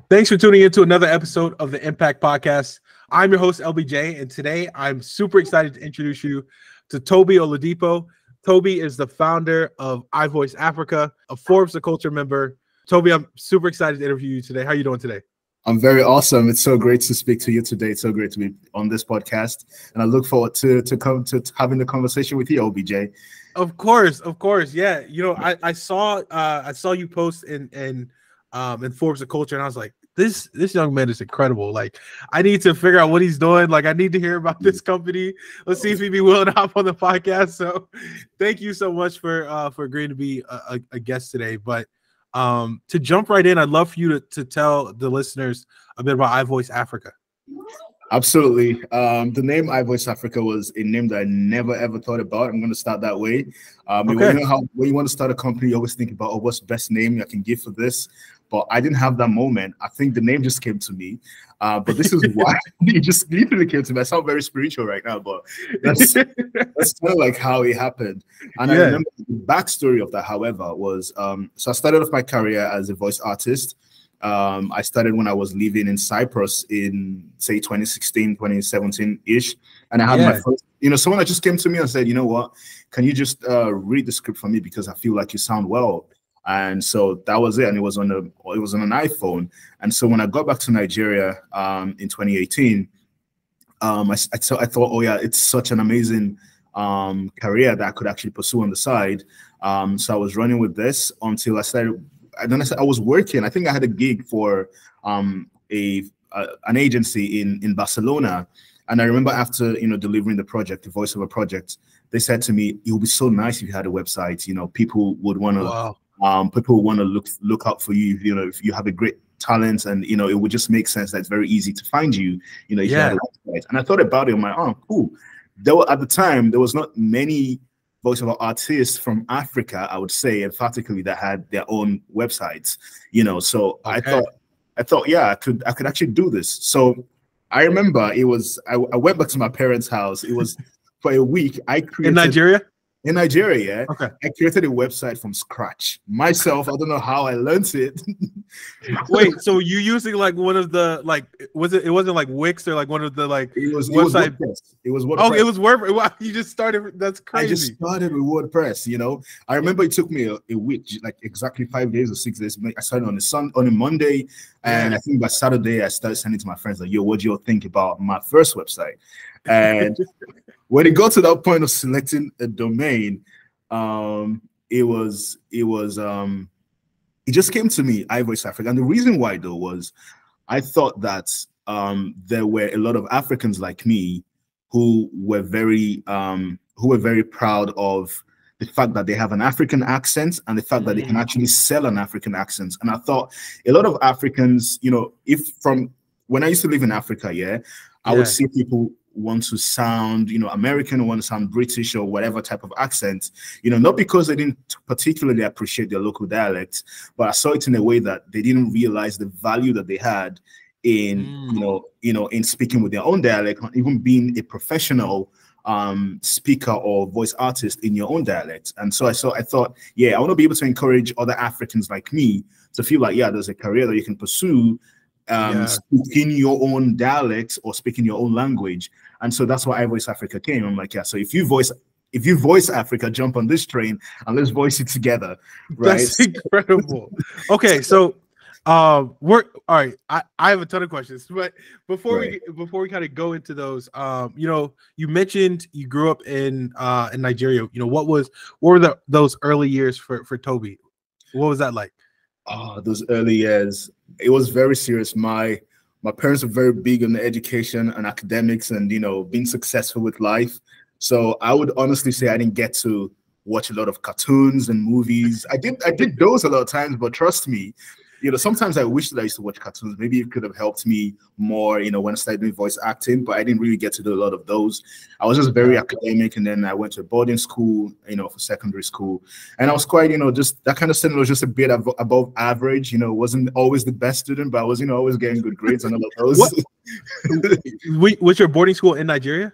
Thanks for tuning in to another episode of the Impact Podcast. I'm your host, LBJ, and today I'm super excited to introduce you to Toby Oladipo. Toby is the founder of iVoice Africa, a Forbes The Culture member. Toby, I'm super excited to interview you today. How are you doing today? I'm very awesome. It's so great to speak to you today. It's so great to be on this podcast, and I look forward to having the conversation with you, OBJ. Of course. Yeah, I saw you post in Forbes The Culture, and I was like, this young man is incredible. Like, I need to figure out what he's doing. Like, I need to hear about this company. Let's see if he'd be willing to hop on the podcast. So, thank you so much for agreeing to be a guest today. But to jump right in, I'd love for you to tell the listeners a bit about iVoice Africa. Absolutely. The name iVoice Africa was a name that I never ever thought about. I'm going to start that way. Okay. When you want to start a company, you always think about, what's the best name I can give for this? But I didn't have that moment. I think the name just came to me. But this is why it just literally came to me. I sound very spiritual right now, but that's kind of like how it happened. And I remember the backstory of that, however, was so I started off my career as a voice artist. I started when I was living in Cyprus in, say, 2016, 2017-ish. And I had my first, someone that just came to me and said, you know what, can you just read the script for me because I feel like you sound well. And so that was it. And it was on an iPhone. And so when I got back to Nigeria in 2018, I thought, oh yeah, it's such an amazing career that I could actually pursue on the side. So I was running with this until I started. And then I was working. I think I had a gig for an agency in Barcelona. And I remember after delivering the project, the voiceover project, they said to me, "It would be so nice if you had a website. People would want to people want to look out for you. If you have a great talent, and it would just make sense that it's very easy to find you. If you had a website." And I thought about it. I'm like, oh, cool. At the time, there was not many voiceover artists from Africa, I would say, emphatically, that had their own websites. So okay. I thought, yeah, I could actually do this. So I remember I went back to my parents' house. It was for a week. I created in Nigeria. In Nigeria, yeah. Okay. I created a website from scratch myself. I don't know how I learned it. Wait, so you using like one of the it wasn't like Wix or like one of the it was website. It was WordPress. Oh, it was WordPress. Wow, you just started. That's crazy. I just started with WordPress. I remember it took me a week, like exactly 5 days or 6 days. I started on a Monday, and I think by Saturday I started sending to my friends like, "Yo, what do you think about my first website?" And when it got to that point of selecting a domain, it just came to me, iVoice Africa. And the reason why, though, was I thought that there were a lot of Africans like me who were very proud of the fact that they have an African accent and the fact that they can actually sell an African accent. And I thought a lot of Africans, when I used to live in Africa, I would see people want to sound, American, or want to sound British or whatever type of accent, not because they didn't particularly appreciate their local dialect, but I saw it in a way that they didn't realize the value that they had in, in speaking with their own dialect, even being a professional speaker or voice artist in your own dialect. And so I thought, I want to be able to encourage other Africans like me to feel like, there's a career that you can pursue speaking your own dialect or speaking your own language. And so that's why iVoice Africa came. I'm like, so if you voice Africa, jump on this train and let's voice it together. Right? That's incredible. Okay, so we're all right. I have a ton of questions, but before we kind of go into those, you mentioned you grew up in Nigeria. What were those early years for Toby? What was that like? Oh, those early years, it was very serious. My parents were very big on the education and academics and, being successful with life. So I would honestly say I didn't get to watch a lot of cartoons and movies. I did those a lot of times, but trust me, sometimes I wish that I used to watch cartoons. Maybe it could have helped me more, when I started doing voice acting, but I didn't really get to do a lot of those. I was just very academic, and then I went to boarding school, for secondary school. And I was quite, just that kind of student was just a bit above average, wasn't always the best student, but I was, always getting good grades and all of those. Was your boarding school in Nigeria?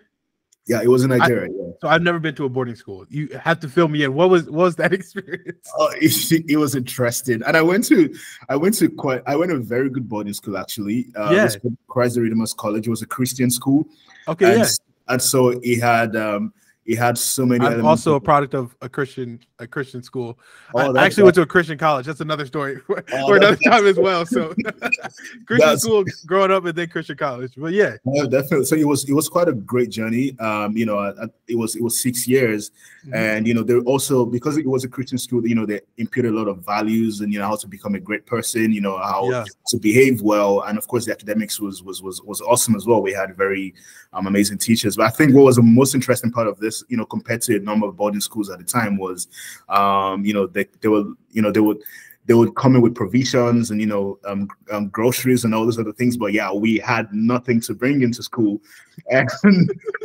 Yeah, it was in Nigeria. So I've never been to a boarding school. You have to fill me in. What was that experience? Oh, it was interesting, and I went to a very good boarding school actually. It was called Christ the Redeemer's College. It was a Christian school. Okay, and so it had so many. I'm also a product of a Christian school. I actually went to a Christian college. That's another story for another time as well. So Christian school growing up and then Christian college. But yeah, definitely. So it was quite a great journey. It was 6 years, and there also, because it was a Christian school, they imputed a lot of values and how to become a great person, how to behave well, and of course the academics was awesome as well. We had very amazing teachers. But I think what was the most interesting part of this, compared to a number of boarding schools at the time, was they would come in with provisions and groceries and all those other things. But yeah, we had nothing to bring into school, and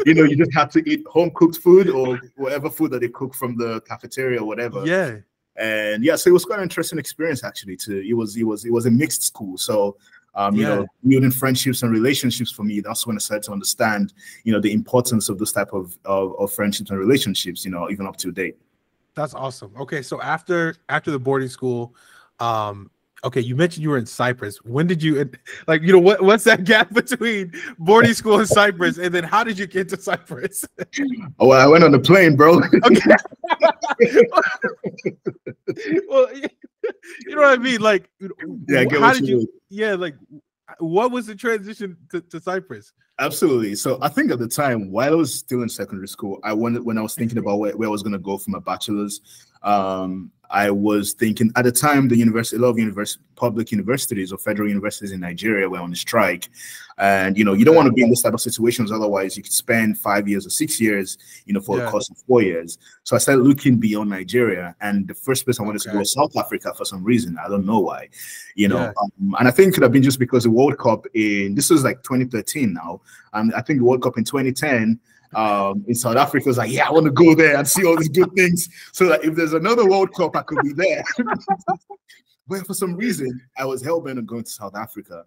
you just had to eat home cooked food or whatever food that they cook from the cafeteria or whatever. Yeah. And yeah, so it was quite an interesting experience actually. It was a mixed school, so building friendships and relationships, for me, that's when I started to understand the importance of this type of friendships and relationships, even up to date. That's awesome. Okay, so after the boarding school, okay, you mentioned you were in Cyprus. When did you what's that gap between boarding school and Cyprus, and then how did you get to Cyprus? Oh, well, I went on the plane, bro. Okay. Well, you know what I mean? Like, yeah, how did you? Yeah, like, what was the transition to Cyprus? Absolutely. So I think at the time, while I was still in secondary school, when I was thinking about where I was going to go for my bachelor's, I was thinking at the time, a lot of public universities or federal universities in Nigeria were on strike. And, you don't want to be in this type of situations. Otherwise, you could spend 5 years or 6 years, for a course of 4 years. So I started looking beyond Nigeria. And the first place I wanted to go was South Africa for some reason. I don't know why, and I think it could have been just because the World Cup this was like 2013 now. And I think the World Cup in 2010, in South Africa, was like, yeah, I want to go there and see all these good things, so that if there's another World Cup, I could be there. But for some reason, I was hell-bent on going to South Africa.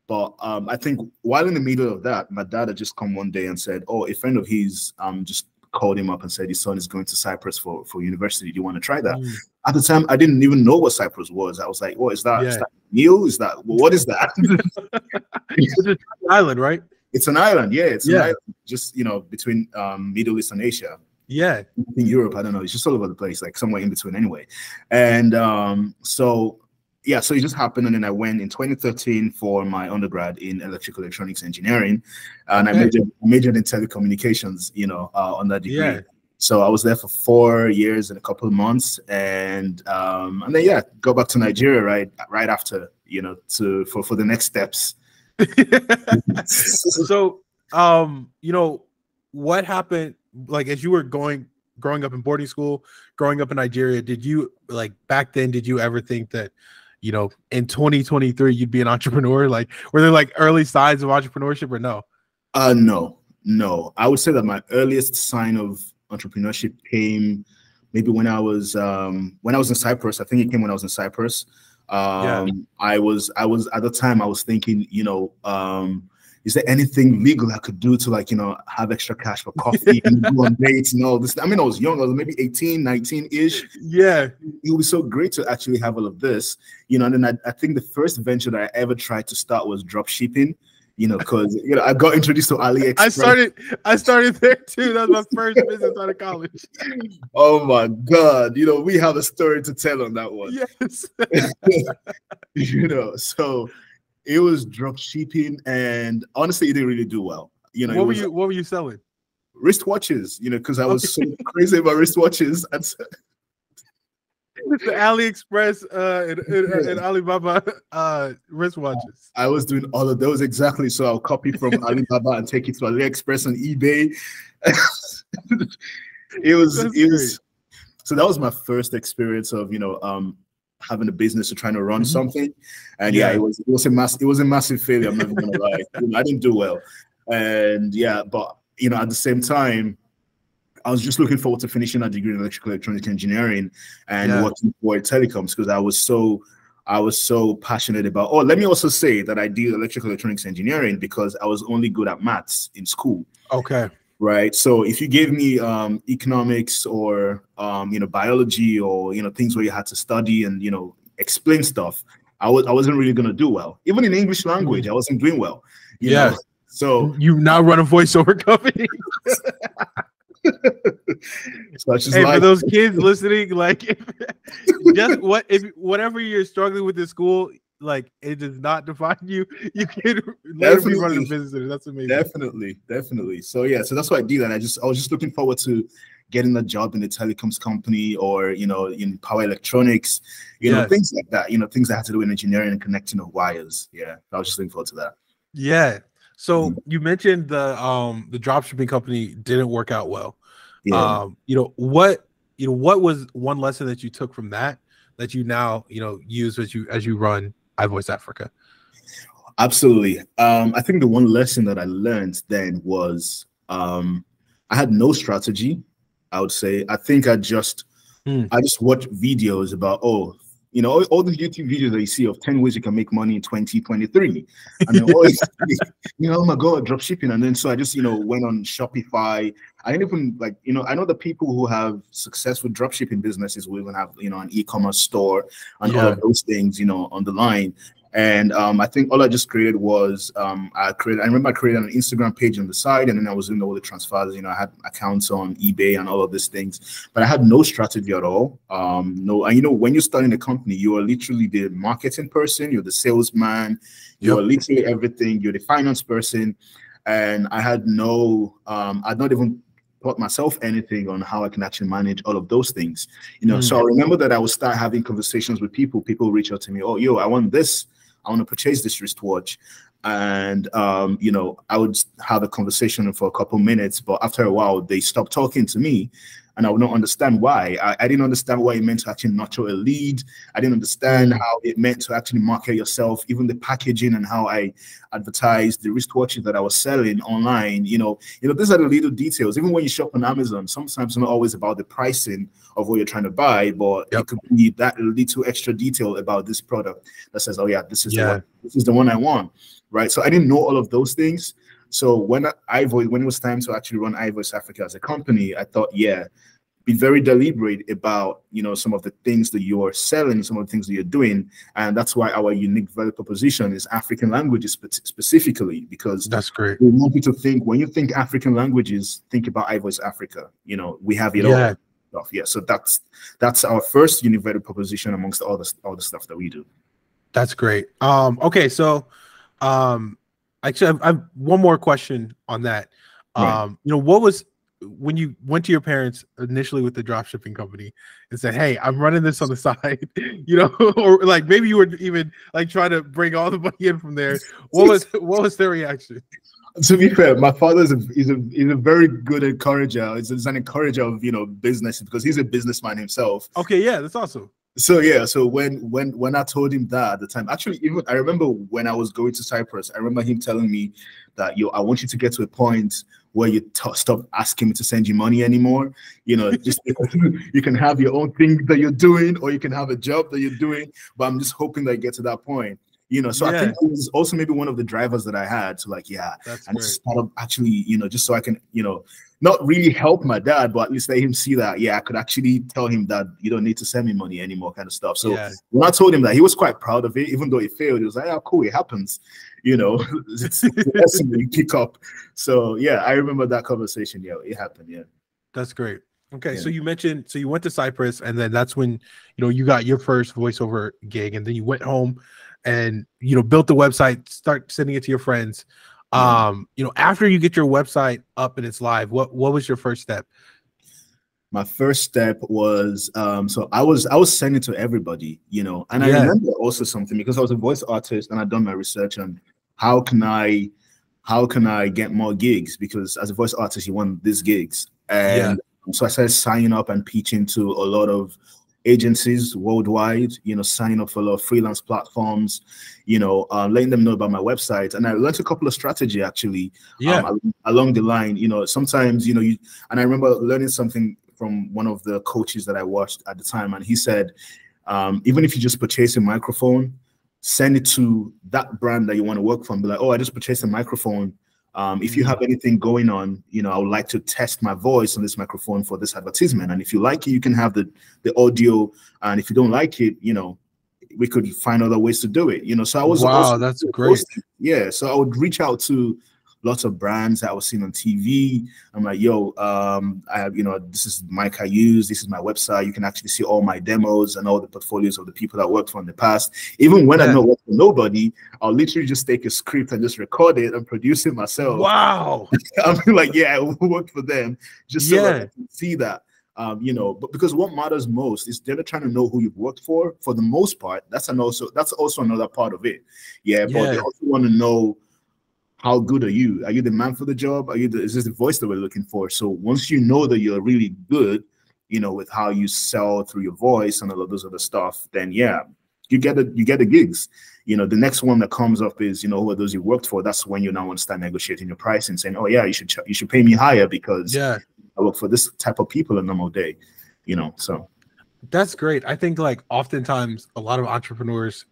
But I think while in the middle of that, my dad had just come one day and said, oh, a friend of his just called him up and said his son is going to Cyprus for university. Do you want to try that? At the time, I didn't even know what Cyprus was. I was like, what is that? Is that meal? Is that, what is that? It's an island, right? It's an island, yeah. It's an island, just between Middle East and Asia. Yeah, in Europe, I don't know. It's just all over the place, like somewhere in between, anyway. And so it just happened, and then I went in 2013 for my undergrad in electrical electronics engineering, and I majored in telecommunications, on that degree. Yeah. So I was there for 4 years and a couple of months, and then go back to Nigeria right after, for the next steps. So what happened, like, as you were growing up in boarding school, growing up in Nigeria, did you, like, back then, did you ever think that in 2023 you'd be an entrepreneur? Like, were there like early signs of entrepreneurship, or no? No, I would say that my earliest sign of entrepreneurship came maybe when I was in Cyprus. I think it came when I was in Cyprus. I was at the time, I was thinking, is there anything legal I could do to, have extra cash for coffee and go on dates and all this? I mean, I was young. I was maybe 18, 19-ish. Yeah. It would be so great to actually have all of this, and then I think the first venture that I ever tried to start was drop shipping, because, I got introduced to AliExpress. I started there too. That was my first business out of college. Oh my God. We have a story to tell on that one. Yes. So it was drop shipping, and honestly, it didn't really do well. What were you selling? Wristwatches, because I was so crazy about wristwatches. And the AliExpress and Alibaba wristwatches. I was doing all of those, exactly. So I'll copy from Alibaba and take it to AliExpress and eBay. It was so that was my first experience of having a business or trying to run something. And it was a massive failure. I'm never gonna lie. I didn't do well. And but at the same time, I was just looking forward to finishing a degree in electrical electronics engineering and working for telecoms, because I was so passionate about. Oh, let me also say that I did electrical electronics engineering because I was only good at maths in school. Okay. right? So if you gave me economics or biology or things where you had to study and explain stuff, I wasn't really gonna do well. Even in English language, I wasn't doing well. You know, so you now run a voiceover company. So just hey, for those kids listening, like if whatever you're struggling with in school, like it does not define you. You can later be running a business. That's amazing. Definitely. So yeah, so that's why I did that. I was just looking forward to getting a job in the telecoms company or in power electronics, things like that. Things that had to do with engineering and connecting of wires. Yeah, I was just looking forward to that. Yeah. So you mentioned the dropshipping company didn't work out well. Yeah. What was one lesson that you took from that you now use as you run iVoice Africa? Absolutely. I think the one lesson that I learned then was I had no strategy. I would say I think I just watched videos about all the YouTube videos that you see of 10 ways you can make money in 2023. And then always, oh my God, drop shipping. And then so I just, went on Shopify. I didn't even I know the people who have successful drop shipping businesses will even have, an e-commerce store and all of those things, on the line. And I think all I just created was I remember I created an Instagram page on the side, and then I was doing all the transfers. I had accounts on eBay and all of these things, but I had no strategy at all. No, and when you're starting a company, you are literally the marketing person, you're the salesman, you are literally everything. You're the finance person, and I had no, I'd not even taught myself anything on how I can actually manage all of those things. So I remember that I would start having conversations with people. People reach out to me, oh, I want this. I want to purchase this wristwatch. And, I would have a conversation for a couple minutes, but after a while, they stopped talking to me and I would not understand why. I didn't understand what it meant to actually nurture a lead. I didn't understand how it meant to actually market yourself, even the packaging and how I advertised the wristwatches that I was selling online. These are the little details. Even when you shop on Amazon, sometimes it's not always about the pricing of what you're trying to buy, but it could be that little extra detail about this product that says, oh yeah, this is the one I want, right? So I didn't know all of those things. So when it was time to actually run iVoice Africa as a company, I thought, be very deliberate about, some of the things that you are selling, some of the things that you're doing. And that's why our unique value proposition is African languages specifically, because that's great. We want you to think, when you think African languages, think about iVoice Africa. We have it all. Stuff. Yeah. So that's our first unique value proposition amongst all the stuff that we do. That's great. Okay. So, actually, I have one more question on that. What was when you went to your parents initially with the drop shipping company and said, "Hey, I'm running this on the side," or like maybe you were even like trying to bring all the money in from there. What was their reaction? To be fair, my father is a very good encourager. He's an encourager of business because he's a businessman himself. Okay, yeah, that's awesome. So so when I told him that at the time, actually, even I remember when I was going to Cyprus, I remember him telling me that I want you to get to a point where you stop asking me to send you money anymore. Just you can have your own thing that you're doing, or you can have a job that you're doing. But I'm just hoping that you get to that point. So I think it was also maybe one of the drivers that I had to and start up actually, just so I can, not really help my dad, but at least let him see that, I could actually tell him that you don't need to send me money anymore kind of stuff. So when I told him that, he was quite proud of it, even though it failed. He was like, oh, cool, it happens. It's a lesson that you pick up. So I remember that conversation. It happened. That's great. Okay, so you mentioned, you went to Cyprus, and then that's when, you got your first voiceover gig, and then you went home and, built the website, start sending it to your friends. After you get your website up and it's live, what was your first step? My first step was, so I was sending to everybody, and I remember also something, because I was a voice artist and I'd done my research on how can I get more gigs, because as a voice artist, you want these gigs. And so I started signing up and pitching to a lot of agencies worldwide, signing up for a lot of freelance platforms, letting them know about my website. And I learned a couple of strategy actually along the line. Sometimes, and I remember learning something from one of the coaches that I watched at the time. And he said, even if you just purchase a microphone, send it to that brand that you want to work from. Be like, oh, I just purchased a microphone. If you have anything going on, I would like to test my voice on this microphone for this advertisement. And if you like it, you can have the audio. And if you don't like it, we could find other ways to do it. So I was that's great. Yeah. So I would reach out to lots of brands that I was seeing on TV. I'm like, yo, I have, this is the mic I use. This is my website. You can actually see all my demos and all the portfolios of the people that worked for in the past. Even when I don't work for nobody, I'll literally just take a script and just record it and produce it myself. Wow. I'm like, yeah, I worked for them just so that I can see that. But because what matters most is they're trying to know who you've worked for the most part. That's also another part of it. But they also want to know, how good are you? Are you the man for the job? Is this the voice that we're looking for? So once you know that you're really good, with how you sell through your voice and all of those other stuff, then you get the gigs. The next one that comes up is, who are those you worked for? That's when you now want to start negotiating your price and saying, oh yeah, you should pay me higher because I work for this type of people a normal day, so. That's great. I think like oftentimes a lot of entrepreneurs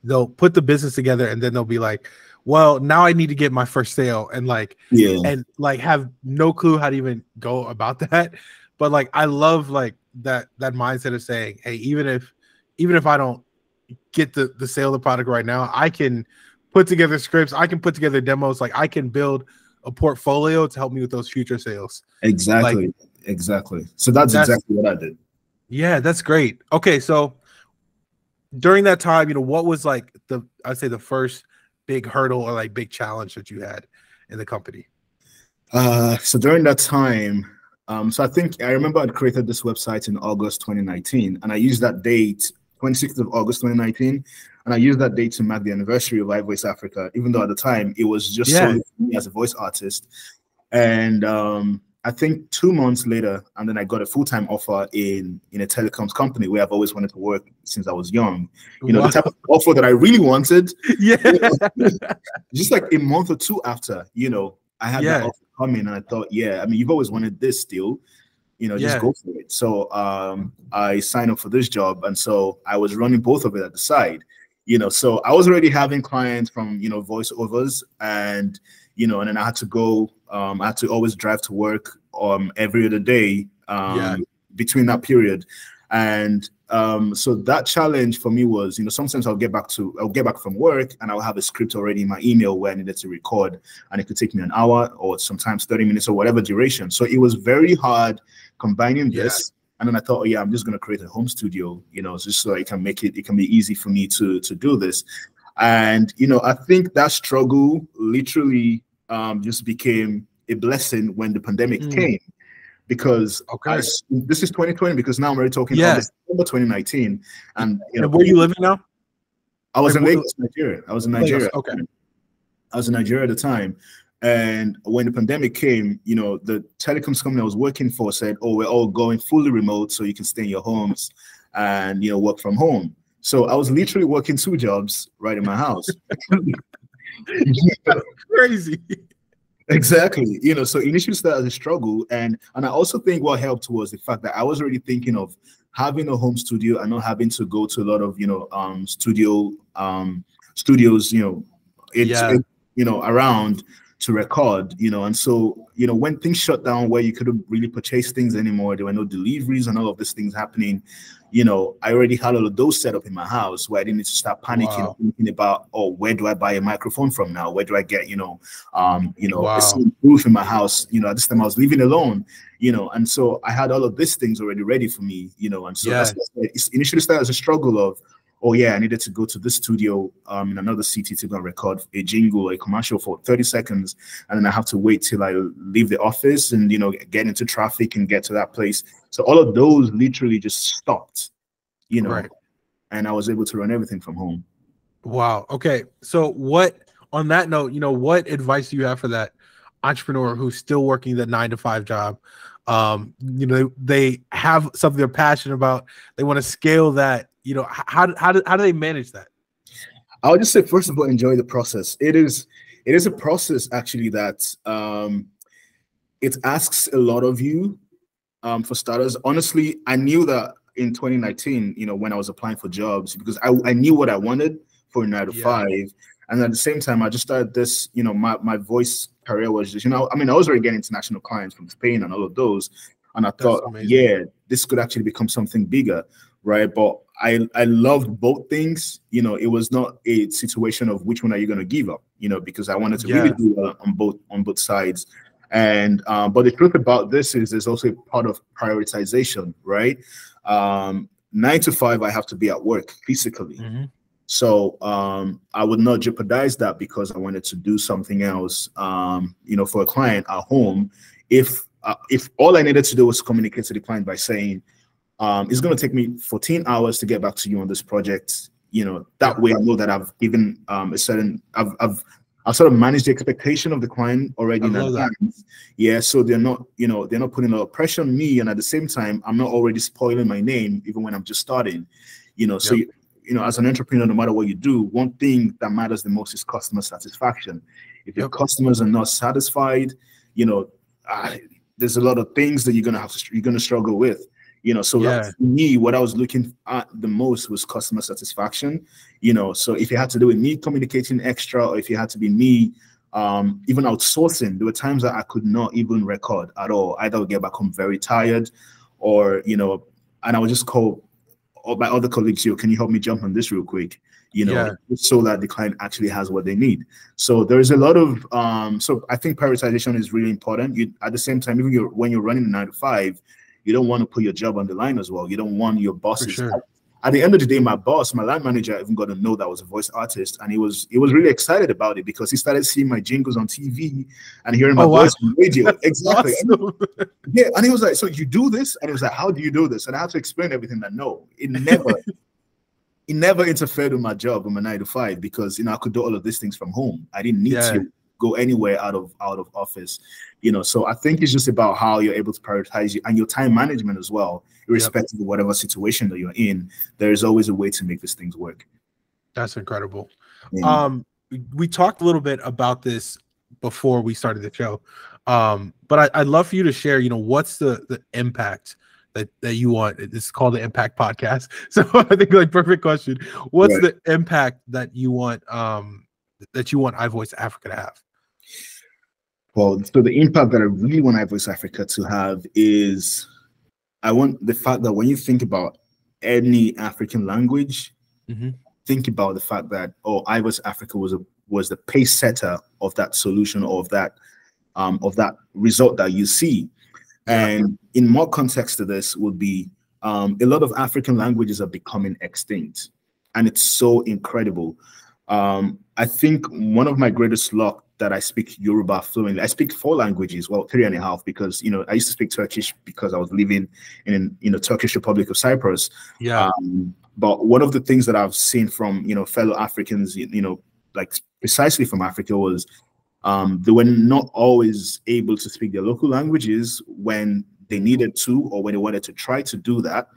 they'll put the business together and then they'll be like, well, now I need to get my first sale and have no clue how to even go about that. But like, I love like that mindset of saying, hey, even if I don't get the sale of the product right now, I can put together scripts, I can put together demos, like I can build a portfolio to help me with those future sales. Exactly. So that's exactly what I did. Yeah, that's great. Okay, so during that time, what was like I'd say the first big hurdle or like big challenge that you had in the company? So during that time, so I remember I'd created this website in August 2019, and I used that date, 26th of August 2019, and I used that date to mark the anniversary of iVoice Africa, even though at the time it was just solely me as a voice artist. And I think 2 months later, and then I got a full-time offer in a telecoms company where I've always wanted to work since I was young. The type of offer that I really wanted. Just like a month or two after, I had that offer coming, and I thought, you've always wanted this still, just go for it. So I signed up for this job, and so I was running both of it at the side. So I was already having clients from voiceovers, and and then I had to go. I had to always drive to work every other day between that period. And so that challenge for me was, sometimes I'll get back from work and I'll have a script already in my email where I needed to record, and it could take me an hour or sometimes 30 minutes or whatever duration. So it was very hard combining this. And then I thought, I'm just going to create a home studio, just so it can be easy for me to do this. And, I think that struggle literally just became a blessing when the pandemic came, because this is 2020, because now I'm already talking about December 2019. And where are you living now? I was in Lagos, Nigeria. I was in Nigeria. Lagos, okay. I was in Nigeria at the time. And when the pandemic came, the telecoms company I was working for said, oh, we're all going fully remote so you can stay in your homes and, work from home. So I was literally working 2 jobs right in my house. Crazy. Exactly. So initially started as a struggle. And I also think what helped was the fact that I was already thinking of having a home studio and not having to go to a lot of, studios, around to record, and so, when things shut down where you couldn't really purchase things anymore, there were no deliveries and all of these things happening, I already had all of those set up in my house where I didn't need to start panicking, thinking about, oh, where do I buy a microphone from now? Where do I get, a roof in my house? At this time I was living alone, and so I had all of these things already ready for me, and so that's it initially started as a struggle of, oh yeah, I needed to go to this studio in another city to go and record a jingle, a commercial for 30 seconds. And then I have to wait till I leave the office and, get into traffic and get to that place. So all of those literally just stopped, and I was able to run everything from home. Wow. Okay. So on that note, what advice do you have for that entrepreneur who's still working that 9-to-5 job? They have something they're passionate about. They want to scale that. How do they manage that? I would just say, first of all, enjoy the process. It is a process actually that it asks a lot of you. For starters, honestly, I knew that in 2019, when I was applying for jobs, because I knew what I wanted for a 9-to-5, And at the same time, I just started this, my voice career was just, I mean, I was already getting international clients from Spain and all of those. And I thought, yeah, this could actually become something bigger, right? But I loved both things. It was not a situation of which one are you going to give up, because I wanted to really do well on both sides. And but the truth about this is there's also a part of prioritization, right? 9 to 5, I have to be at work physically. Mm-hmm. So I would not jeopardize that because I wanted to do something else, for a client at home. If all I needed to do was communicate to the client by saying, it's going to take me 14 hours to get back to you on this project, that way I know that I've given I've sort of managed the expectation of the client already in advance. Yeah, so they're not putting a lot of pressure on me, and at the same time, I'm not already spoiling my name even when I'm just starting. So as an entrepreneur, no matter what you do, one thing that matters the most is customer satisfaction. If your customers are not satisfied, there's a lot of things that you're gonna struggle with. So for me, what I was looking at the most was customer satisfaction. So if it had to do with me communicating extra, or if it had to be me even outsourcing, there were times that I could not even record at all. Either I would get back home very tired, or and I would just call all my other colleagues, can you help me jump on this real quick? So that the client actually has what they need. So there's a lot of so I think prioritization is really important. At the same time, even when you're running a 9 to 5, you don't want to put your job on the line as well. You don't want your bosses. At the end of the day, my boss, my line manager, even got to know that I was a voice artist, and he was really excited about it because he started seeing my jingles on TV and hearing my voice on radio. Exactly. Awesome. Yeah, and he was like, "So you do this?" And he was like, "How do you do this?" And I had to explain everything. That no, it never interfered with my job with my 9 to 5 because I could do all of these things from home. I didn't need to go anywhere out of office. So I think it's just about how you're able to prioritize and your time management as well, irrespective of whatever situation that you're in. There is always a way to make these things work. That's incredible. We talked a little bit about this before we started the show, but I'd love for you to share, what's the impact that you want. This is called the Impact Podcast. So I think perfect question. What's the impact that you want iVoice Africa to have? Well, so the impact that I really want iVoice Africa to have is I want the fact that when you think about any African language, think about the fact that iVoice Africa was the pace setter of that solution, or of that result that you see. And in more context to this would be a lot of African languages are becoming extinct, and it's so incredible. I think one of my greatest luck that I speak Yoruba fluently. I speak 4 languages, well, 3.5, because I used to speak Turkish because I was living in Turkish Republic of Cyprus. But one of the things that I've seen from fellow Africans, like precisely from Africa, was they were not always able to speak their local languages when they needed to, or when they wanted to try to do that.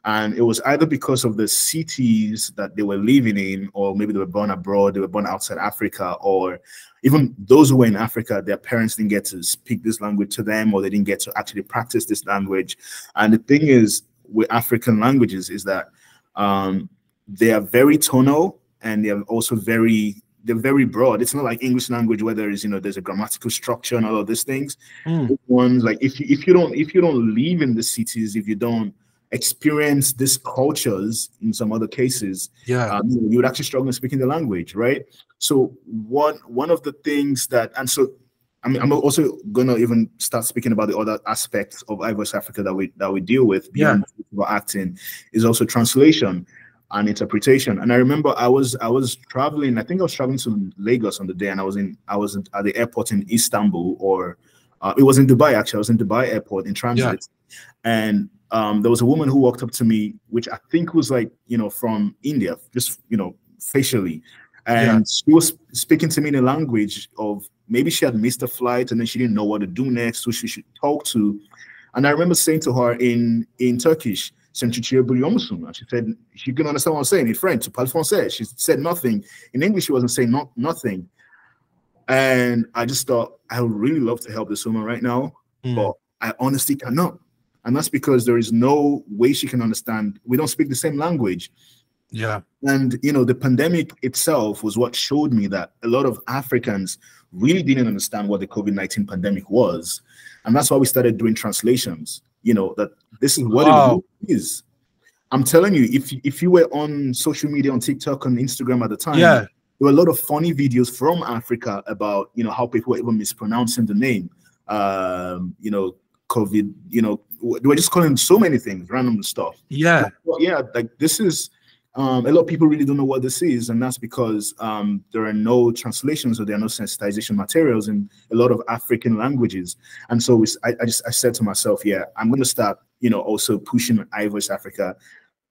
And it was either because of the cities that they were living in, or maybe they were born abroad, they were born outside Africa, or even those who were in Africa, their parents didn't get to speak this language to them, or they didn't get to actually practice this language. And the thing is with African languages is that they are very tonal, and they are also they're very broad. It's not like English language where there's a grammatical structure and all of these things. Ones like if you don't live in the cities, if you don't experience these cultures in some other cases, you would actually struggle in speaking the language, right? So one of the things that, and so I'm also gonna even start speaking about the other aspects of iVoice Africa that we deal with beyond acting, is also translation and interpretation. And I remember I was traveling. I think I was traveling to Lagos on the day, and I was at the airport in Istanbul, or it was in Dubai actually. I was in Dubai airport in transit, and there was a woman who walked up to me, which I think was from India, just facially, and she was speaking to me in a language of, maybe she had missed a flight and then she didn't know what to do next, who she should talk to. And I remember saying to her in Turkish, and she said she couldn't understand what I was saying. In French, tu parles français. She said nothing. In English, she wasn't saying nothing. And I just thought, I would really love to help this woman right now, but I honestly cannot. And that's because there is no way she can understand. We don't speak the same language. Yeah. And, you know, the pandemic itself was what showed me that a lot of Africans really didn't understand what the COVID-19 pandemic was. And that's why we started doing translations, you know, that this is what it really is. I'm telling you, if you were on social media, on TikTok, on Instagram at the time, yeah, there were a lot of funny videos from Africa about, you know, how people were even mispronouncing the name. You know, COVID, you know, they were just calling so many things, random stuff. Yeah. Yeah, like this is a lot of people really don't know what this is, and that's because there are no translations or there are no sensitization materials in a lot of African languages. And so I said to myself, yeah, I'm going to start, you know, also pushing iVoice Africa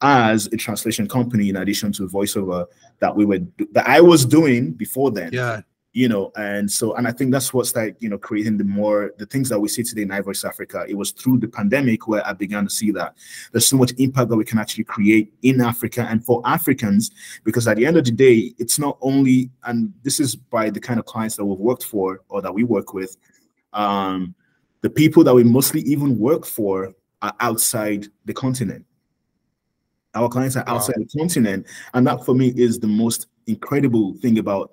as a translation company in addition to voiceover that I was doing before then. Yeah. You know, and I think that's what's like, you know, creating the things that we see today in iVoice Africa. It was through the pandemic where I began to see that there's so much impact that we can actually create in Africa and for Africans, because at the end of the day, it's not only, and this is by the kind of clients that we've worked for or that we work with, the people that we mostly even work for are outside the continent. Our clients are outside the continent, and that for me is the most incredible thing about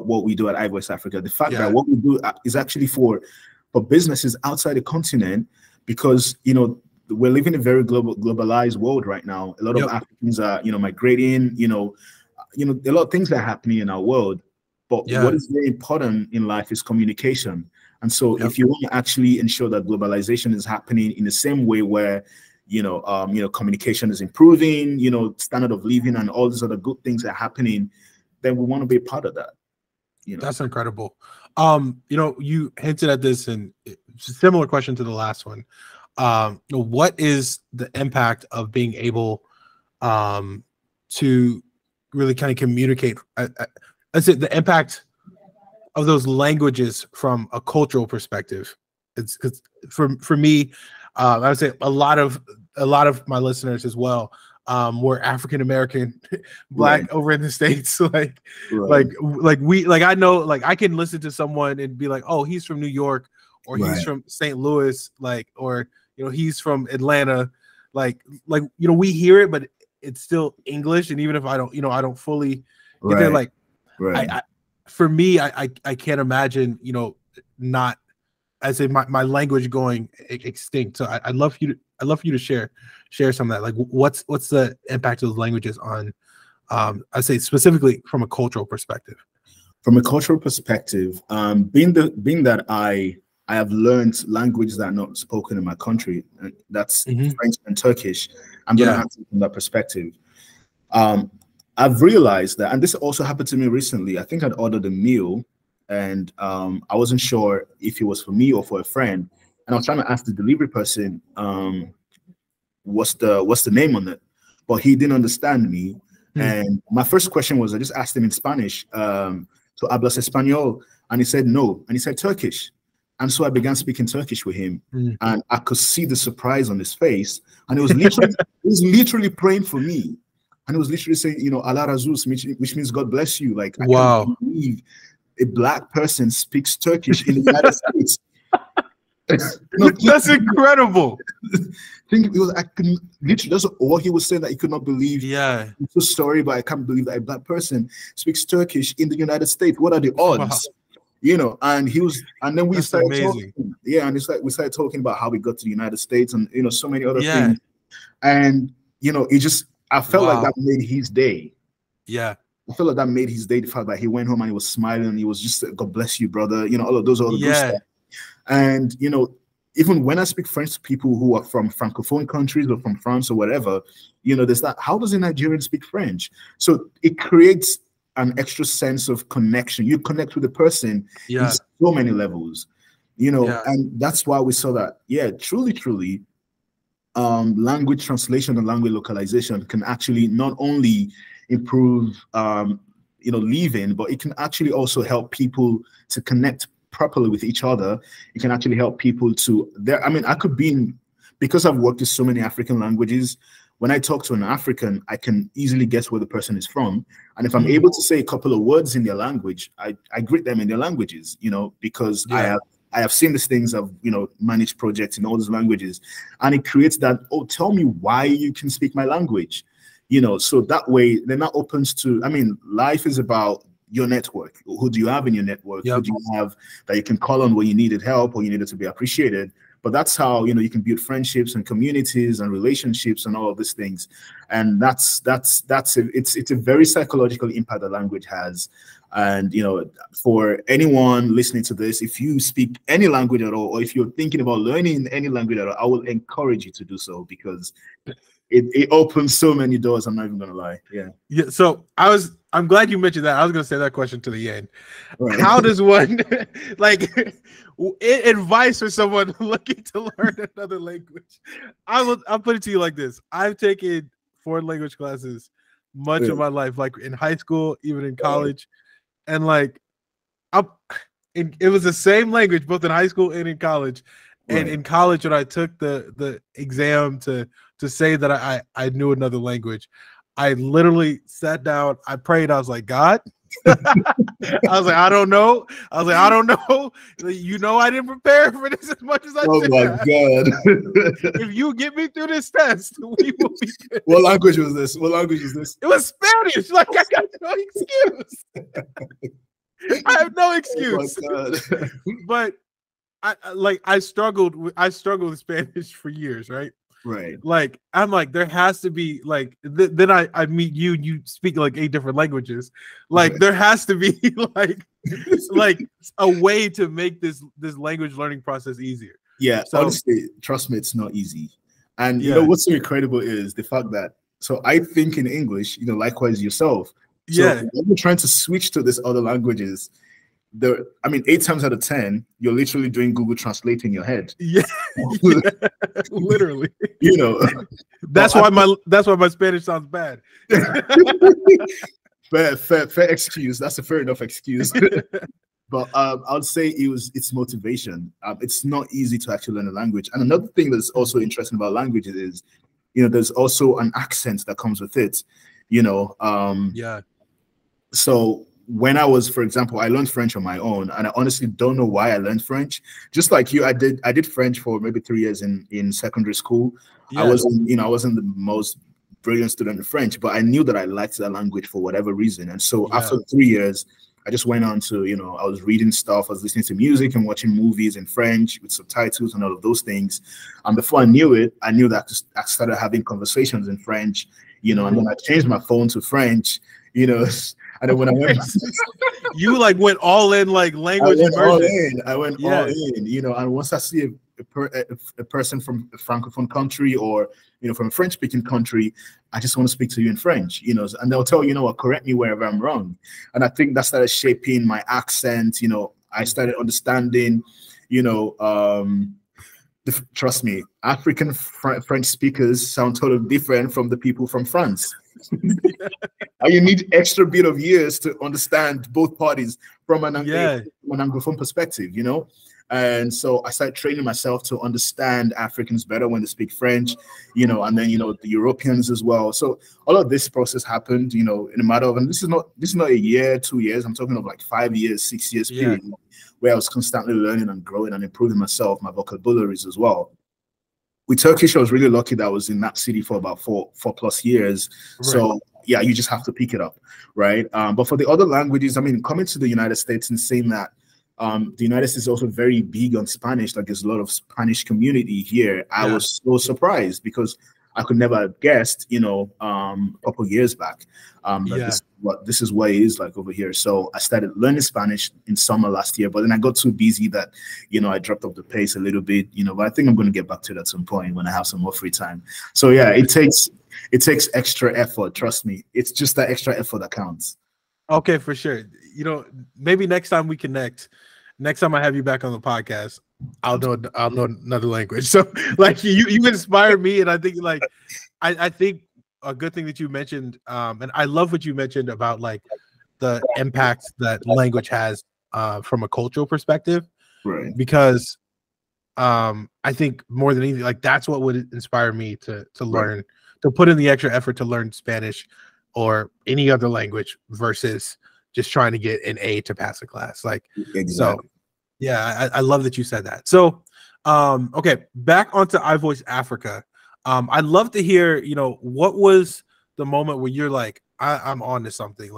what we do at iVoice Africa. The fact that what we do is actually for businesses outside the continent, because, you know, we're living in a very globalized world right now. A lot of Africans are, you know, migrating. You know, a lot of things are happening in our world. But what is very important in life is communication. And so, if you want to actually ensure that globalization is happening in the same way where, you know, communication is improving, you know, standard of living and all these other good things are happening, then we want to be a part of that. You know, that's incredible. You know, you hinted at this, and it's a similar question to the last one. What is the impact of being able to really kind of communicate? Is it the impact of those languages from a cultural perspective? It's because for me, I would say a lot of my listeners as well were African American, Black over in the States. Like I know, like I can listen to someone and be like, oh, he's from New York, or he's from St. Louis, like, or, you know, he's from Atlanta, like you know, we hear it, but it's still English. And even if I don't, you know, I don't fully get there, like for me, I can't imagine, you know, not, I say my language going extinct. So I'd love for you to share some of that. Like what's the impact of those languages on, I say specifically from a cultural perspective. From a cultural perspective, being that I have learned languages that are not spoken in my country, that's French and Turkish. I'm going to answer from that perspective. I've realized that, and this also happened to me recently. I think I'd ordered a meal, and I wasn't sure if it was for me or for a friend. And I was trying to ask the delivery person, what's the name on it? But he didn't understand me. And my first question was, I just asked him in Spanish, so hablas español? And he said no. And he said Turkish. And so I began speaking Turkish with him, and I could see the surprise on his face. And it was literally praying for me. And it was literally saying, you know, Allah Razuz, which means God bless you. Like, I can't believe a Black person speaks Turkish in the United States. That's incredible. I couldn't, literally, that's what he was saying, that he could not believe. Yeah. I'm so sorry, but I can't believe that a Black person speaks Turkish in the United States. What are the odds? Wow. You know, and then we started talking. Yeah, and it's like we started talking about how we got to the United States and, you know, so many other things. And, you know, I felt like that made his day. Yeah. I felt like that made his day, the fact that he went home and he was smiling. He was just, God bless you, brother. You know, all of those other good stuff. And, you know, even when I speak French to people who are from Francophone countries or from France or whatever, you know, there's that, how does a Nigerian speak French? So it creates an extra sense of connection. You connect with the person in so many levels, you know, and that's why we saw that, truly, language translation and language localization can actually not only improve, you know, living, but it can actually also help people to connect properly with each other. It can actually help people to I could be because I've worked with so many African languages. When I talk to an African, I can easily guess where the person is from. And if I'm able to say a couple of words in their language, I greet them in their languages, you know, because I have seen these things. I've, you know, managed projects in all those languages, and it creates that, oh, tell me why you can speak my language. so that way they're not open to, I mean, life is about your network. Who do you have in your network? Yep. Who do you have that you can call on when you needed help or you needed to be appreciated? But that's how, you can build friendships and communities and relationships and all of these things. And it's a very psychological impact that language has. And, for anyone listening to this, if you speak any language at all, or if you're thinking about learning any language at all, I will encourage you to do so, because it opens so many doors. I'm not even gonna lie. Yeah. So I'm glad you mentioned that. I was gonna say that question to the end. Right. How does one advice for someone looking to learn another language? I'll put it to you like this. I've taken foreign language classes much of my life, like in high school, even in college, and it was the same language both in high school and in college. And in college, when I took the exam to say that I knew another language, I literally sat down, I prayed, I was like, God, I was like, I don't know. I don't know. I didn't prepare for this as much as I should. Oh my God. If you get me through this test, we will be good. What language was this? It was Spanish. Like, I got no excuse. I have no excuse. Oh my God. But I struggled with Spanish for years, right? Right. Like, I'm like, there has to be then I meet you and you speak like 8 different languages. Like, there has to be like a way to make this language learning process easier. Yeah. So, honestly, trust me, it's not easy. And what's so incredible is the fact that, so I think in English, likewise yourself. So when you're trying to switch to these other languages, 8 times out of 10, you're literally doing Google Translate in your head. Yeah, literally. That's why my Spanish sounds bad. fair excuse. That's a fair enough excuse. But I'd say it's motivation. It's not easy to actually learn a language. And another thing that's also interesting about languages is, there's also an accent that comes with it. So when I was, for example, I learned French on my own, and I honestly don't know why I learned French. Just like you, I did French for maybe 3 years in secondary school. I wasn't the most brilliant student in French, but I knew that I liked that language for whatever reason. And so after 3 years, I just went on to, I was reading stuff, I was listening to music and watching movies in French with subtitles and all of those things. And before I knew it, I knew that I started having conversations in French, and then I changed my phone to French, and then when I went, you went all in, like language immersion. I went all in, and once I see a person from a Francophone country or, from a French-speaking country, I just want to speak to you in French, and they'll tell what, correct me wherever I'm wrong. And I think that started shaping my accent. I started understanding, trust me, African French speakers sound totally different from the people from France. And you need extra bit of years to understand both parties from an Anglophone perspective, And so I started training myself to understand Africans better when they speak French, and then, the Europeans as well. So all of this process happened, in a matter of, and this is not a year, 2 years. I'm talking of like 5 years, 6 years period, where I was constantly learning and growing and improving myself, my vocabularies as well. With Turkish, I was really lucky that I was in that city for about four plus years. Right. So yeah, you just have to pick it up, right? But for the other languages, coming to the United States and saying that the United States is also very big on Spanish, like there's a lot of Spanish community here. I was so surprised because I could never have guessed, a couple of years back, that this is what it is like over here. So I started learning Spanish in summer last year, but then I got too busy that, I dropped off the pace a little bit, but I think I'm going to get back to that at some point when I have some more free time. So yeah, it takes extra effort. Trust me. It's just that extra effort that counts. Okay, for sure. Maybe next time we connect, next time I have you back on the podcast, I'll know another language. So like you inspired me, and I think I think a good thing that you mentioned, and I love what you mentioned about like the impact that language has from a cultural perspective, right? Because I think more than anything, like that's what would inspire me to learn, to put in the extra effort to learn Spanish or any other language versus just trying to get an A to pass a class. Like, so yeah, I love that you said that. So, okay, back onto iVoice Africa. I'd love to hear, what was the moment where you're like, I'm on to something?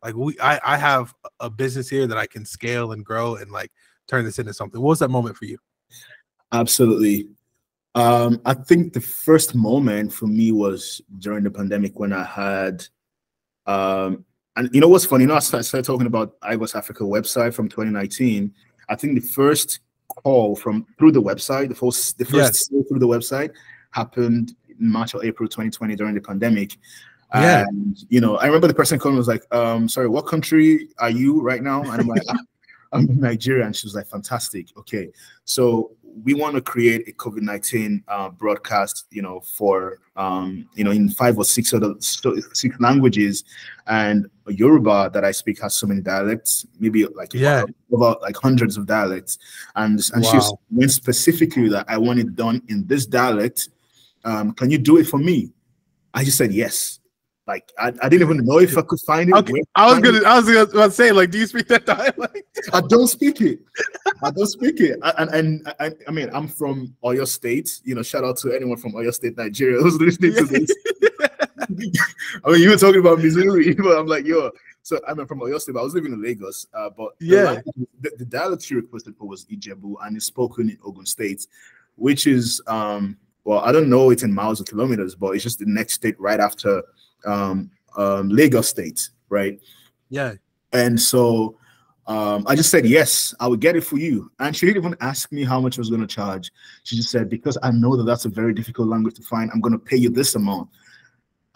I have a business here that I can scale and grow and like turn this into something. What was that moment for you? Absolutely. I think the first moment for me was during the pandemic when I had, and you know what's funny? You know, I started talking about iVoice Africa website from 2019. I think the first call through the website, the first sale through the website happened in March or April 2020 during the pandemic. Yeah. And you know, I remember the person calling was like, sorry, what country are you right now? And I'm like, I'm in Nigeria. And she was like, fantastic. Okay. So we want to create a COVID-19 broadcast, you know, for, you know, in 5 or 6 6 languages. And Yoruba that I speak has so many dialects, maybe like over like hundreds of dialects. And she went specifically that I want it done in this dialect. Can you do it for me? I just said yes. Like I didn't even know if I could find it. Okay. I was about to say, like, do you speak that dialect? I don't speak it. I don't speak it. I mean, I'm from Oyo State. You know, shout out to anyone from Oyo State, Nigeria, who's listening to this. I mean, you were talking about Missouri, but I'm like, yo. So I'm from Oyo State, but I was living in Lagos. But the dialect she requested for was Ijebu, and it's spoken in Ogun State, which is well, I don't know it's in miles or kilometers, but it's just the next state right after Lagos State, right? Yeah. And so I just said yes, I would get it for you. And she didn't even ask me how much I was going to charge. She just said, because I know that that's a very difficult language to find, I'm going to pay you this amount.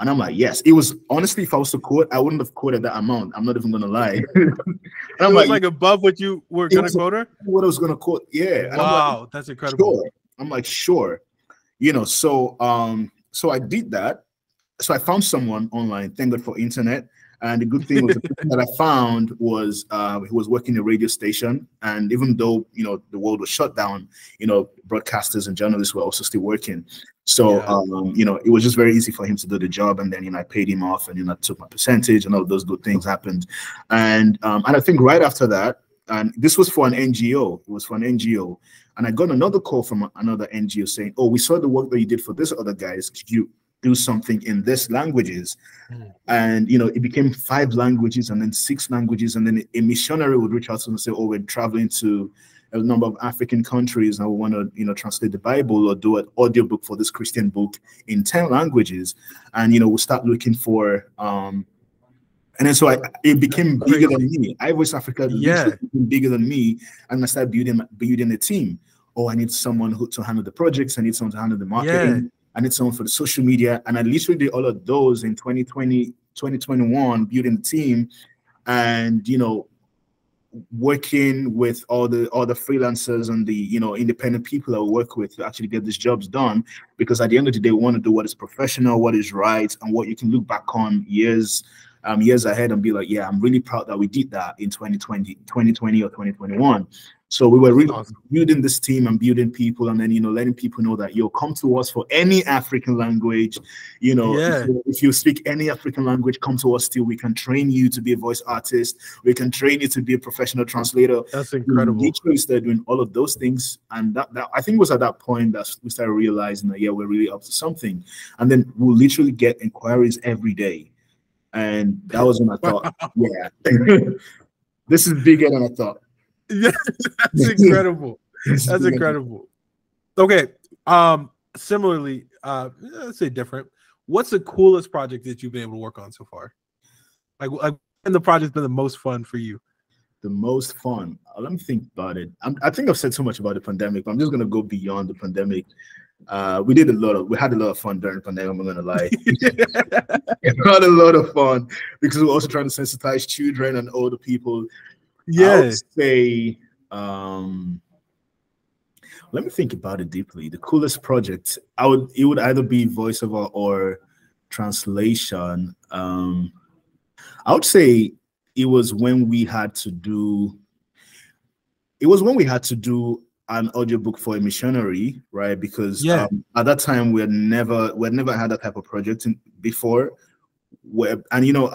And I'm like, yes. It was honestly, if I was to quote, I wouldn't have quoted that amount. I'm not even going to lie. And I'm like above what you were going to quote her? What I was going to quote, yeah. And wow, I'm like, that's incredible. Sure. I'm like, sure. You know, so so I did that. So I found someone online, thank God for internet. And the good thing was the person that I found was he was working in a radio station. And even though, you know, the world was shut down, you know, broadcasters and journalists were also still working. So, you know, it was just very easy for him to do the job. And then, you know, I paid him off and, you know, I took my percentage and all of those good things happened. And I think right after that, and this was for an NGO. It was for an NGO. And I got another call from another NGO saying, oh, we saw the work that you did for this other guys. Could you do something in this languages? And you know, it became 5 languages and then 6 languages, and then a missionary would reach out to us and say, oh, we're traveling to a number of African countries and we want to, you know, translate the Bible or do an audiobook for this Christian book in 10 languages. And you know, we'll start looking for and then so it became bigger than me. iVoice Africa became bigger than me, and I started building a team. Oh, I need someone to handle the projects, I need someone to handle the marketing. I need someone for the social media. And I literally did all of those in 2020, 2021, building the team and, you know, working with all the freelancers and the, you know, independent people I work with to actually get these jobs done. Because at the end of the day, we want to do what is professional, what is right, and what you can look back on years ahead and be like, yeah, I'm really proud that we did that in 2020 or 2021. So we were really building this team and building people, and then, you know, letting people know that you'll come to us for any African language. You know, if you speak any African language, come to us still. We can train you to be a voice artist. We can train you to be a professional translator. That's incredible. We literally started doing all of those things. And that I think was at that point that we started realizing that, yeah, we're really up to something. And then we'll literally get inquiries every day. And that was when I thought, yeah, this is bigger than I thought. Yeah, that's incredible. That's incredible. Okay. Similarly, let's say different. What's the coolest project that you've been able to work on so far? Like and the project's been the most fun for you? The most fun. Let me think about it. I think I've said so much about the pandemic, but I'm just gonna go beyond the pandemic. We had a lot of fun during the pandemic. I'm not gonna lie. We had a lot of fun because we're also trying to sensitize children and older people. I would say, let me think about it deeply. The coolest project, it would either be voiceover or translation. I would say it was when we had to do an audiobook for a missionary, right? Because at that time we had never had that type of project before. And you know,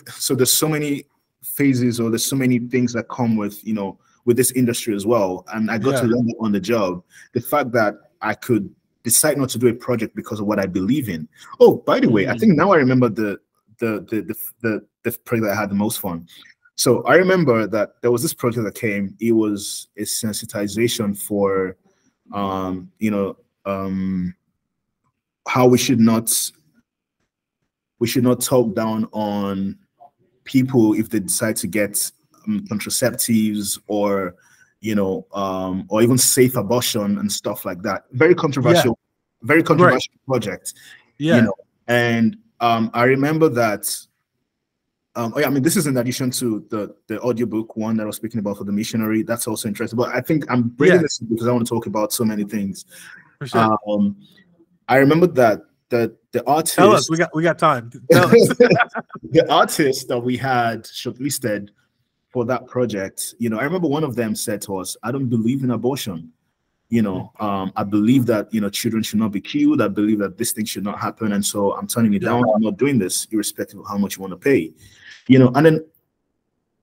so there's so many phases, or there's so many things that come with, you know, with this industry as well. And I got to learn it on the job. The fact that I could decide not to do a project because of what I believe in. Oh, by the way, I think now I remember the project that I had the most fun. So I remember that there was this project that came. It was a sensitization for, how we should not talk down on people if they decide to get contraceptives or or even safe abortion and stuff like that. Very controversial, very controversial project. Yeah. And I remember that. I mean, this is in addition to the audiobook one that I was speaking about for the missionary. That's also interesting. But I think I'm bringing this because I want to talk about so many things. For sure. I remember that the artist. Tell us, we got time. Tell us. The artist that we had shortlisted for that project, I remember one of them said to us, "I don't believe in abortion. I believe that children should not be killed. I believe that this thing should not happen, and so I'm turning it down. I'm not doing this, irrespective of how much you want to pay." And then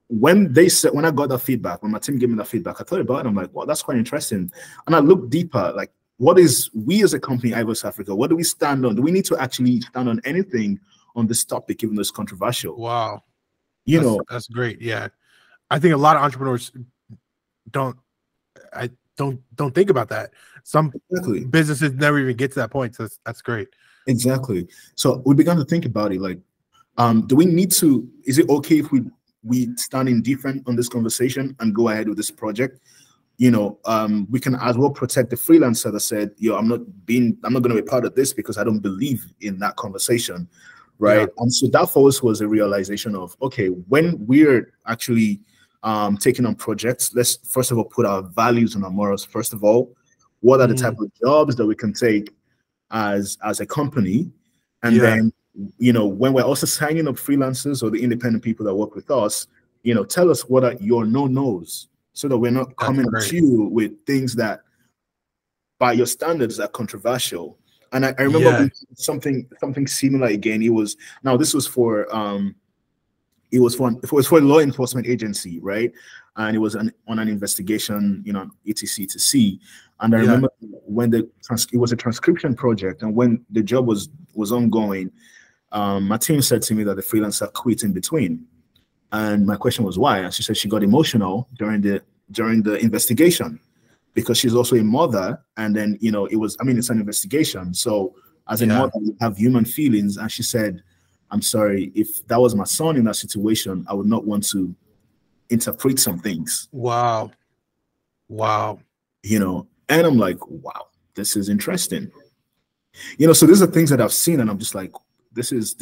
when I got that feedback, when my team gave me that feedback, I thought about it. I'm like, well, that's quite interesting. And I looked deeper, like, what is we as a company, iVoice Africa, what do we stand on? Do we need to actually stand on anything on this topic, even though it's controversial? Wow. That's great. Yeah. I think a lot of entrepreneurs don't think about that. Some businesses never even get to that point. So that's great. Exactly. So we began to think about it, like, do we need to, is it okay if we stand indifferent on this conversation and go ahead with this project? We can as well protect the freelancer that said, I'm not going to be part of this because I don't believe in that conversation. Right. Yeah. And so that for us was a realization of, okay, when we're actually taking on projects, let's first of all put our values and our morals first of all. What are the type of jobs that we can take as a company? And then, when we're also signing up freelancers or the independent people that work with us, tell us what are your no-nos so that we're not coming at you with things that by your standards are controversial. And I remember something similar again. This was for it was for a law enforcement agency, right? And it was on an investigation, etc. to see. And I remember when it was a transcription project, and when the job was ongoing, my team said to me that the freelancer quit in between. And my question was why? And she said she got emotional during the investigation because she's also a mother. And then, it's an investigation. So as a mother, you have human feelings. And she said, I'm sorry, if that was my son in that situation, I would not want to interpret some things. Wow. And I'm like, wow, this is interesting. So these are things that I've seen, and I'm just like, this is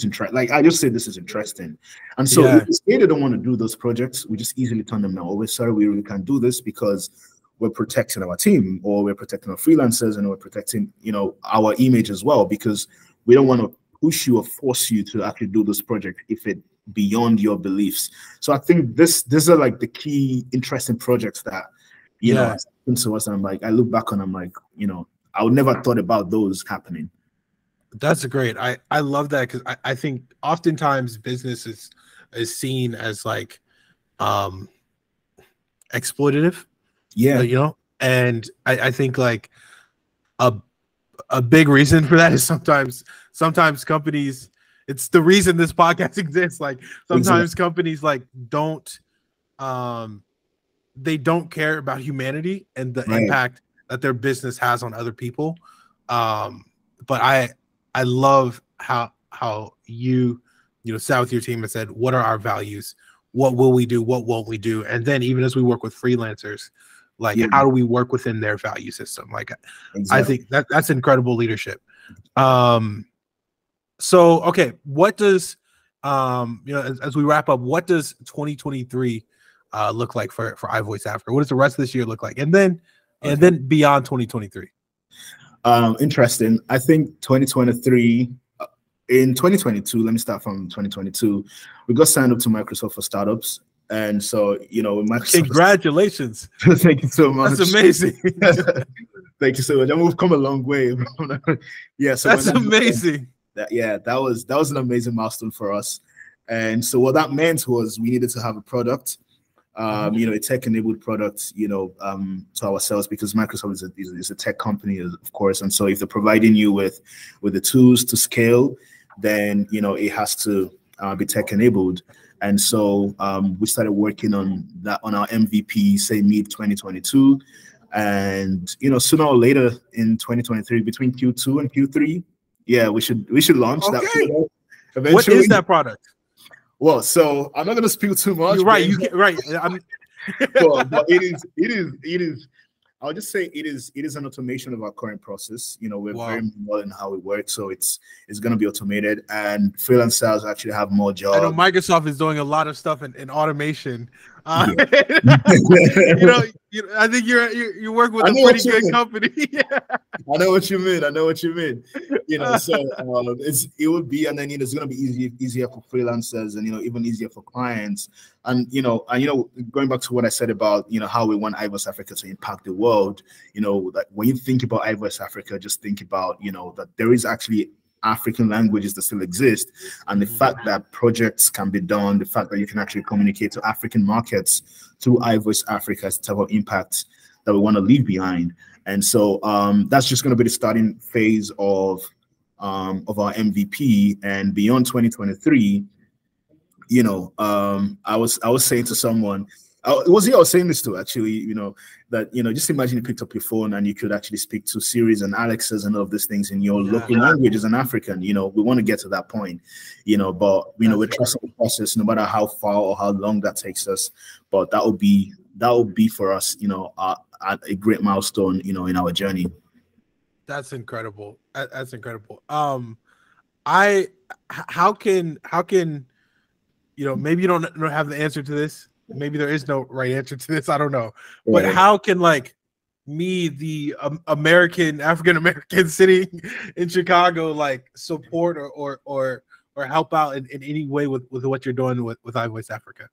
interesting. Like I just say, this is interesting. And so if they don't want to do those projects, we just easily turn them down. Oh, we're sorry, we really can't do this because we're protecting our team, or we're protecting our freelancers, and we're protecting, our image as well, because we don't want to push you or force you to actually do this project if it beyond your beliefs. So I think these are like the key interesting projects that happened to us. And I'm like, I look back on, I'm like, I would never thought about those happening. That's great. I love that because I think oftentimes business is seen as like exploitative. Yeah. And I think like a big reason for that is sometimes companies, it's the reason this podcast exists. Like sometimes companies like don't they don't care about humanity and the impact that their business has on other people. But I love how you sat with your team and said, what are our values? What will we do? What won't we do? And then even as we work with freelancers, like how do we work within their value system? Like I think that's incredible leadership. So okay, what does as we wrap up, what does 2023 look like for iVoice Africa? What does the rest of this year look like? And then beyond 2023. Interesting. I think 2023, in 2022, let me start from 2022. We got signed up to Microsoft for Startups. And so, Microsoft. Congratulations. Thank you so much. That's amazing. Thank you so much. And we've come a long way. Yeah. So that's amazing. That was an amazing milestone for us. And so what that meant was we needed to have a product. you know, a tech-enabled product, you know, to ourselves, because Microsoft is a tech company, of course. And so if they're providing you with the tools to scale, then, you know, it has to be tech-enabled. And so we started working on that, on our MVP, say mid 2022. And, you know, sooner or later in 2023, between Q2 and Q3, yeah, we should launch that product eventually. What is that product? Well, so I'm not going to spill too much. You're right. You can, right. But it is. I'll just say it is an automation of our current process. You know, we're very minimal in how we work, so it's going to be automated, and freelancers actually have more jobs. I know Microsoft is doing a lot of stuff in automation. Yeah. You know, I think you work with a pretty good company. I know what you mean. I know what you mean. You know, so it would be, and then, you know, it's going to be easier for freelancers, and, you know, even easier for clients. And you know, going back to what I said about, you know, how we want iVoice Africa to impact the world. You know, that when you think about iVoice Africa, just think about, you know, that there is actually African languages that still exist, and the fact that projects can be done, the fact that you can actually communicate to African markets through iVoice Africa is the type of impact that we want to leave behind. And so that's just going to be the starting phase of our MVP. And beyond 2023, you know, I was saying to someone, I was saying this to, actually, you know, that, you know, just imagine you picked up your phone and you could actually speak to Siris and Alexas and all of these things in your local language as an African. You know, we want to get to that point, you know, but, you know, we're trusting the process, no matter how far or how long that takes us. But that will be for us, you know, a great milestone, you know, in our journey. That's incredible. That's incredible. How can, you know, maybe you don't have the answer to this. Maybe there is no right answer to this. I don't know. But how can, like, me, the African American sitting in Chicago, like, support or help out in any way with what you're doing with iVoice Africa?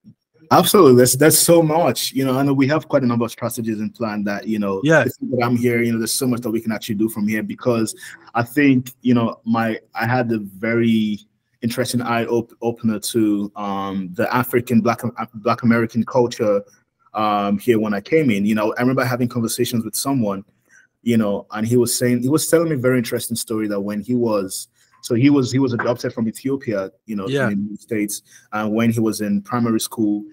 Absolutely. That's so much. You know, I know we have quite a number of strategies in plan that, you know, that I'm here, you know, there's so much that we can actually do from here, because I think, you know, I had a very interesting eye opener to the African Black American culture here when I came in. You know, I remember having conversations with someone, you know, and he was telling me a very interesting story that when he was adopted from Ethiopia, you know, in the United States, and when he was in primary school,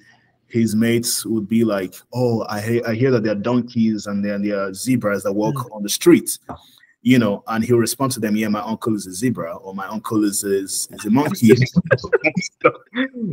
his mates would be like, "Oh, I hear that there are donkeys and there are zebras that walk on the streets." You know, and he'll respond to them, "Yeah, my uncle is a zebra," or "My uncle is a monkey."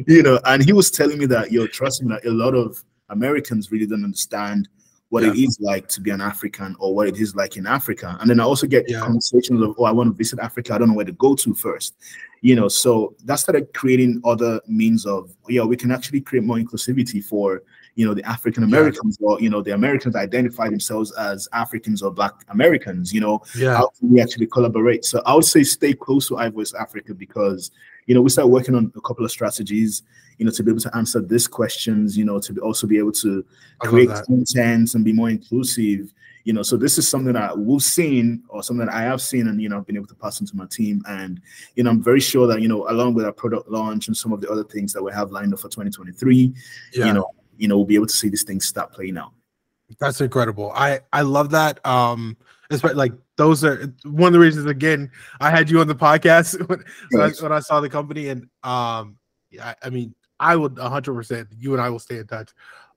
You know, and he was telling me that, trust me, that a lot of Americans really don't understand what it is like to be an African, or what it is like in Africa. And then I also get conversations of, "Oh, I want to visit Africa. I don't know where to go to first." You know, so that started creating other means of, we can actually create more inclusivity for, you know, the African Americans, or, you know, the Americans identify themselves as Africans or Black Americans. You know, how can we actually collaborate? So I would say stay close to iVoice Africa, because, you know, we started working on a couple of strategies, you know, to be able to answer these questions, you know, to also be able to create content and be more inclusive. You know, so this is something that we've seen, or something that I have seen, and, you know, I've been able to pass on to my team. And, you know, I'm very sure that, you know, along with our product launch and some of the other things that we have lined up for 2023, you know, we'll be able to see these things start playing out. That's incredible. I love that. Especially, like, those are one of the reasons, again, I had you on the podcast when I saw the company. And I mean, I would 100%, you and I will stay in touch,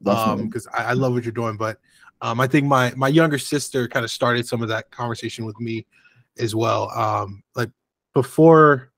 because I love what you're doing. But I think my younger sister kind of started some of that conversation with me as well. Like, before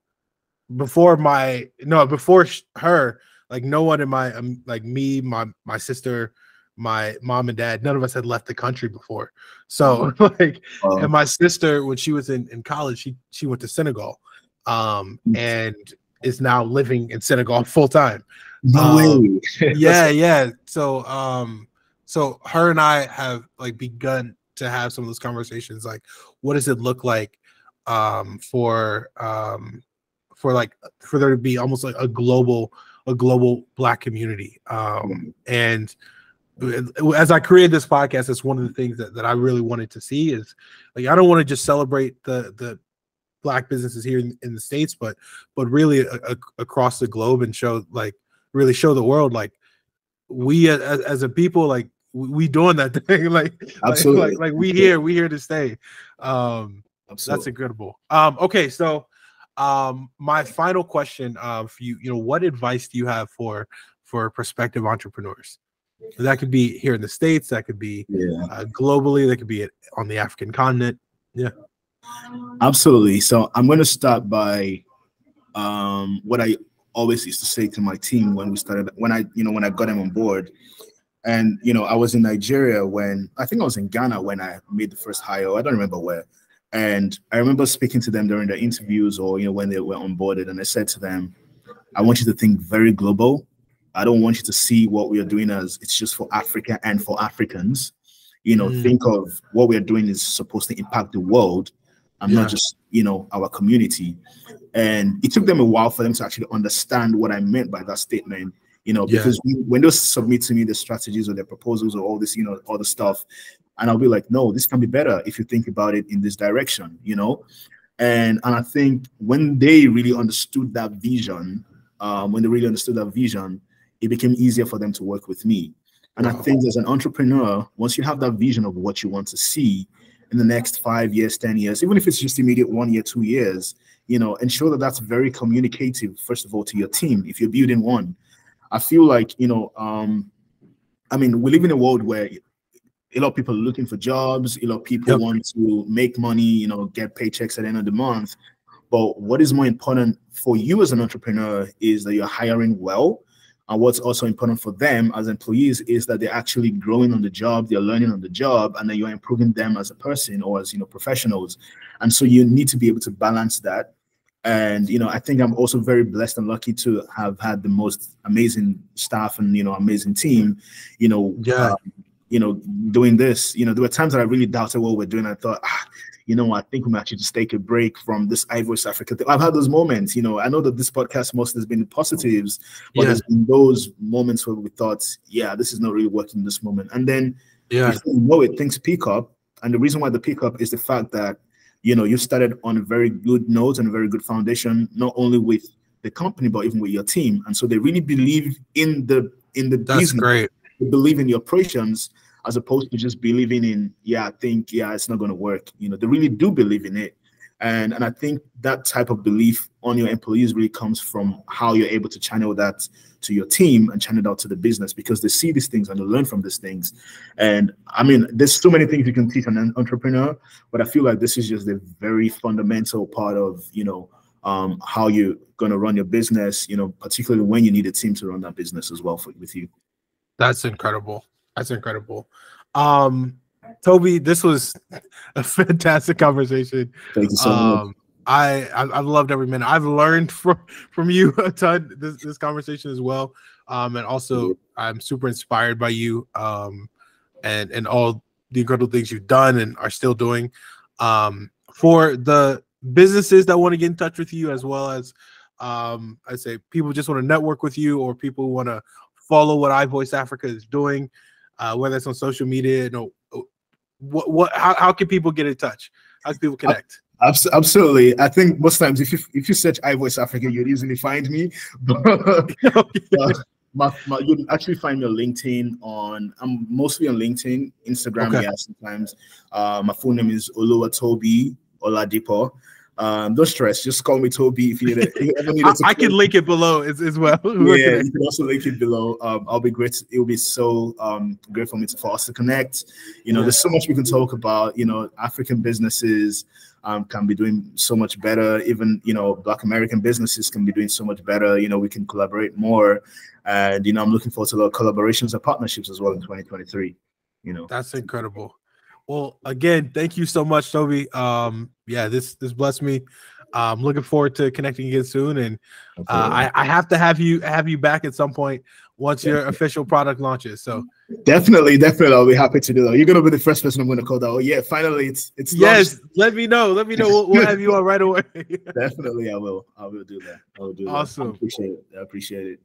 her, like, no one in my like me, my sister, my mom and dad, none of us had left the country before. So like, and my sister, when she was in college, she went to Senegal, and is now living in Senegal full time. No way. Yeah. So her and I have, like, begun to have some of those conversations. Like, what does it look like for there to be almost like a global Black community? And as I created this podcast, that's one of the things that I really wanted to see is, like, I don't want to just celebrate the Black businesses here in the States, but really across the globe, and really show the world, like, we as a people, like we doing that thing, Absolutely. like we here to stay. Absolutely. That's incredible. Okay, so my final question for you, what advice do you have for prospective entrepreneurs? That could be here in the States, that could be globally, that could be on the African continent. Yeah, absolutely. So I'm going to start by what I always used to say to my team when I got them on board. And I was in Nigeria when I think I was in Ghana when I made the first hire. I don't remember where. And I remember speaking to them during the interviews or when they were onboarded, and I said to them, I want you to think very global. I don't want you to see what we are doing as it's just for Africa and for Africans. Think of what we are doing is supposed to impact the world and not just our community. And it took them a while for them to actually understand what I meant by that statement. Because when they submit to me the strategies or their proposals or all this, all the stuff, and I'll be like, no, this can be better if you think about it in this direction, And I think when they really understood that vision, it became easier for them to work with me. And I think as an entrepreneur, once you have that vision of what you want to see in the next 5 years, 10 years, even if it's just immediate 1 year, 2 years, ensure that that's very communicative, first of all, to your team, if you're building one. I feel like, we live in a world where a lot of people are looking for jobs, a lot of people want to make money, get paychecks at the end of the month. But what is more important for you as an entrepreneur is that you're hiring well. And what's also important for them as employees is that they're actually growing on the job, they're learning on the job, and then you're improving them as a person or as, professionals. And so you need to be able to balance that. And, I think I'm also very blessed and lucky to have had the most amazing staff and, amazing team, doing this. There were times that I really doubted what we're doing. I thought, I think we might actually just take a break from this iVoice Africa thing. I've had those moments, I know that this podcast mostly has been positives, but there's been those moments where we thought, this is not really working in this moment. And then, before you know it, things pick up. And the reason why they pick up is the fact that, you started on a very good note and a very good foundation, not only with the company, but even with your team. And so they really believe in the That's business. Great. They believe in the operations, as opposed to just believing in, it's not going to work. They really do believe in it. And I think that type of belief on your employees really comes from how you're able to channel that to your team and channel it out to the business, because they see these things and they learn from these things. And there's so many things you can teach an entrepreneur, but I feel like this is just a very fundamental part of, how you're going to run your business, particularly when you need a team to run that business as well with you. That's incredible. That's incredible. Toby, this was a fantastic conversation. Thank you so much. I've loved every minute. I've learned from you a ton this conversation as well. And also I'm super inspired by you and all the incredible things you've done and are still doing. For the businesses that want to get in touch with you, as well as I'd say people just want to network with you, or people who want to follow what iVoice Africa is doing, whether it's on social media, how can people get in touch? How can people connect? Absolutely. I think most times if you search iVoice Africa, you'd easily find me. You'd actually find me on LinkedIn. I'm mostly on LinkedIn, Instagram, sometimes. My full name is Oluwatobi Oladipo. Don't stress, just call me Toby if you need it. I can link it below as well. Yeah, you can also link it below. I'll be great. It will be so great for us to connect. There's so much we can talk about. African businesses can be doing so much better. Even Black American businesses can be doing so much better. We can collaborate more, and I'm looking forward to a lot of collaborations and partnerships as well in 2023. That's incredible. Well, again, thank you so much, Toby. This blessed me. I'm looking forward to connecting again soon, and I have to have you back at some point once your official product launches. So definitely, I'll be happy to do that. You're gonna be the first person I'm gonna call that. Oh yeah, finally, it's yes. Launched. Let me know. We'll have you on right away. Definitely, I will do that. Awesome. I appreciate it.